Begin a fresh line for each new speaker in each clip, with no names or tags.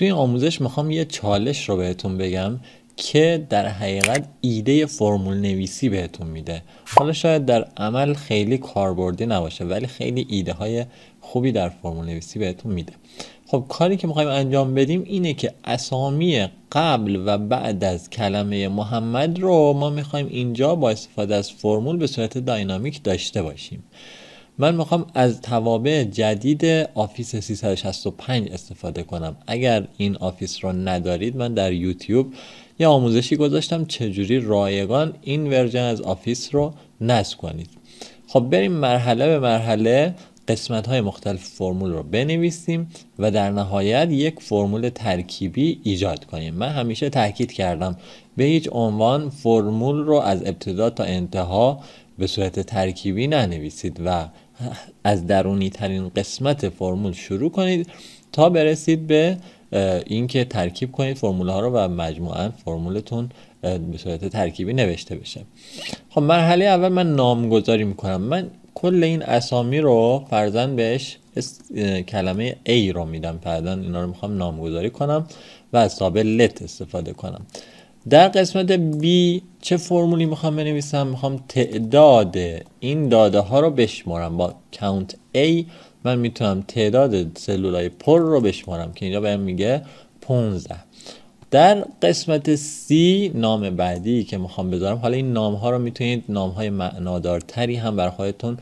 توی این آموزش میخوام یه چالش رو بهتون بگم که در حقیقت ایده فرمول نویسی بهتون میده. حالا شاید در عمل خیلی کاربردی نباشه ولی خیلی ایده های خوبی در فرمول نویسی بهتون میده. خب کاری که میخوایم انجام بدیم اینه که اسامی قبل و بعد از کلمه محمد رو ما میخوایم اینجا با استفاده از فرمول به صورت داینامیک داشته باشیم. من میخوام از توابع جدید آفیس 365 استفاده کنم. اگر این آفیس رو ندارید من در یوتیوب یه آموزشی گذاشتم چجوری رایگان این ورژن از آفیس رو نصب کنید. خب بریم مرحله به مرحله قسمت های مختلف فرمول رو بنویسیم و در نهایت یک فرمول ترکیبی ایجاد کنیم. من همیشه تاکید کردم به هیچ عنوان فرمول رو از ابتدا تا انتها به صورت ترکیبی ننویسید و از درونی ترین قسمت فرمول شروع کنید تا برسید به اینکه ترکیب کنید فرمول ها رو و مجموعاً فرمولتون به صورت ترکیبی نوشته بشه. خب مرحله اول من نامگذاری میکنم. من کل این اسامی رو فرضاً بهش کلمه A رو میدم. فرضاً اینا رو میخوام نامگذاری کنم و از تابع let استفاده کنم. در قسمت B چه فرمولی میخوام بنویسم؟ میخوام تعداد این داده ها رو بشمارم. با count A من میتونم تعداد سلولای پر رو بشمارم که اینجا بهم میگه 15. در قسمت C نام بعدی که میخوام بذارم، حالا این نام ها رو میتونید نام های معنادارتری هم بر خودتون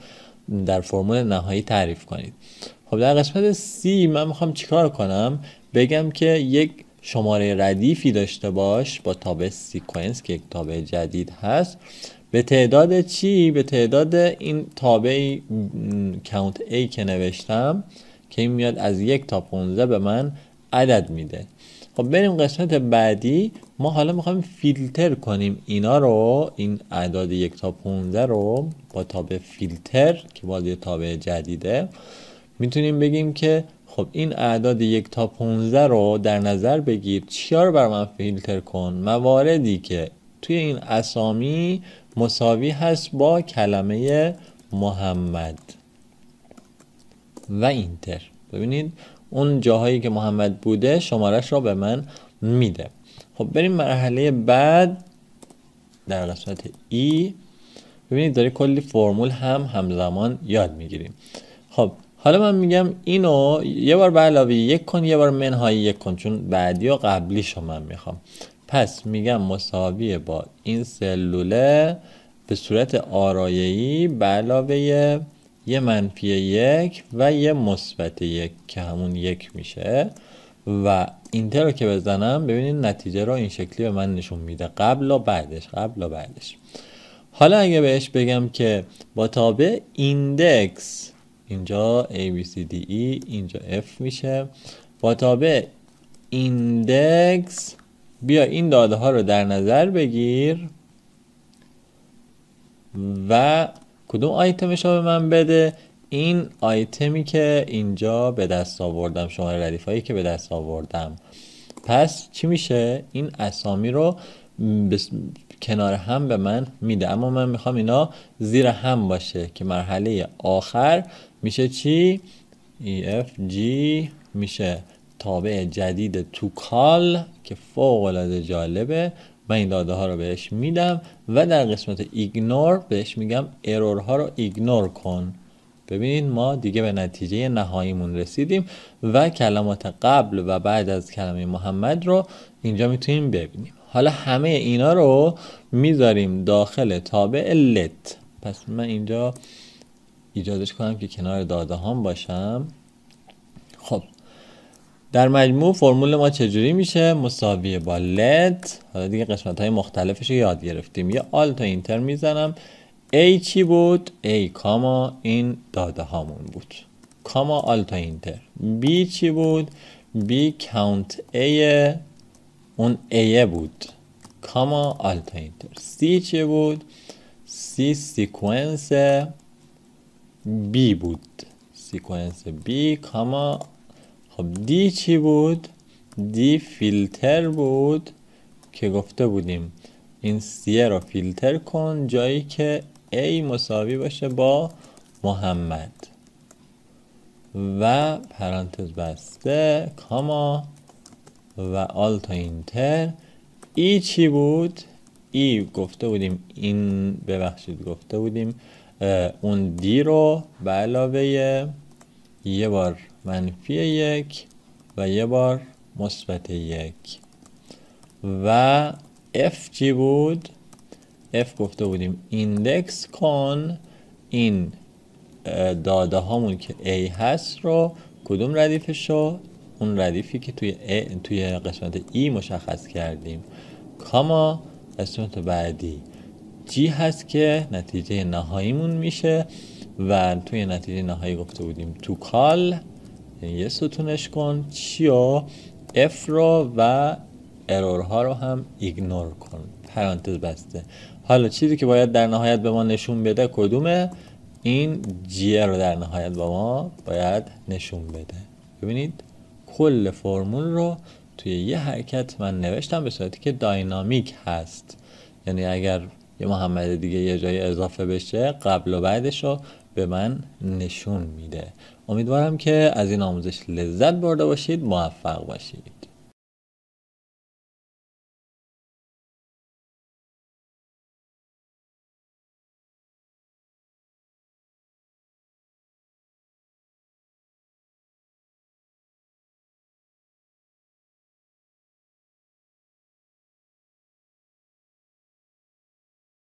در فرمول نهایی تعریف کنید. خب در قسمت C من میخوام چیکار کنم؟ بگم که یک شماره ردیفی داشته باش با تابع سیکونس که یک تابع جدید هست. به تعداد چی؟ به تعداد این تابع count A که نوشتم که این میاد از 1 تا 15 به من عدد میده. خب بریم قسمت بعدی. ما حالا میخوایم فیلتر کنیم اینا رو، این اعداد 1 تا 15 رو با تابع فیلتر که باز یه تابع جدیده. میتونیم بگیم که خب این اعداد 1 تا 15 رو در نظر بگیر، چیا رو بر من فیلتر کن؟ مواردی که توی این اسامی مساوی هست با کلمه محمد و اینتر. ببینید اون جاهایی که محمد بوده شمارش رو به من میده. خب بریم مرحله بعد در قسمت ای. ببینید داره کلی فرمول همزمان یاد میگیریم. خب حالا من میگم اینو یه بار به علاوه 1 کن، یه بار منهای 1 کن، چون بعدی و قبلیشو من میخوام. پس میگم مساویه با این سلوله به صورت آرایه‌ای به علاوه یه منفی 1 و یه مثبت 1 که همون 1 میشه و اینتر رو که بزنم ببینید نتیجه رو این شکلی به من نشون میده، قبل و بعدش. حالا اگه بهش بگم که با تابع ایندکس، اینجا A B C D E اینجا F میشه، با تابع ایندکس بیا این داده ها رو در نظر بگیر و کدوم آیتمش رو به من بده؟ این آیتمی که اینجا به دست آوردم، شماره ردیف هایی که به دست آوردم. پس چی میشه؟ این اسامی رو کنار هم به من میده، اما من میخوام اینا زیر هم باشه که مرحله آخر میشه چی؟ EF G میشه تابع جدید تو کال که فوق العاده جالبه. من این داده ها رو بهش میدم و در قسمت ایگنور بهش میگم ارور ها رو ایگنور کن. ببینید ما دیگه به نتیجه نهاییمون رسیدیم و کلمات قبل و بعد از کلمه محمد رو اینجا میتونیم ببینیم. حالا همه اینا رو میذاریم داخل تابع let. پس من اینجا ایجادش کنم که کنار داده هام باشم. خب در مجموع فرمول ما چجوری میشه؟ مساویه با let. حالا دیگه قسمت های مختلفش رو یاد گرفتیم. یه آلت و اینتر میزنم. A چی بود؟ A کاما این داده هامون بود، کاما آلت و اینتر. B چی بود؟ B count A اون A بود، کاما آلت و اینتر. C چی بود؟ C سیکونس B بود، سیکونس B کاما. خب D چی بود؟ D فیلتر بود که گفته بودیم این C رو فیلتر کن جایی که A مساوی باشه با محمد و پرانتز بسته کاما و آلت و اینتر. ای چی بود؟ ای گفته بودیم این، ببخشید گفته بودیم اون دی رو به علاوه یه بار منفی 1 و یه بار مثبت 1. و اف چی بود؟ اف گفته بودیم ایندکس کن این داده هامون که A هست رو، کدوم ردیفش رو؟ اون ردیفی که توی قسمت ای مشخص کردیم، کاما قسمت بعدی G هست که نتیجه نهاییمون میشه و توی نتیجه نهایی گفته بودیم تو کال یه ستونش کن چیو؟ F رو و ارورها رو هم ایگنور کن، پرانتز بسته. حالا چیزی که باید در نهایت به ما نشون بده کدومه؟ این جیه رو در نهایت به ما باید نشون بده. ببینید کل فرمول رو توی یه حرکت من نوشتم به صورتی که داینامیک هست، یعنی اگر یه محمد دیگه یه جای اضافه بشه قبل و بعدش رو به من نشون میده. امیدوارم که از این آموزش لذت برده باشید، موفق باشید.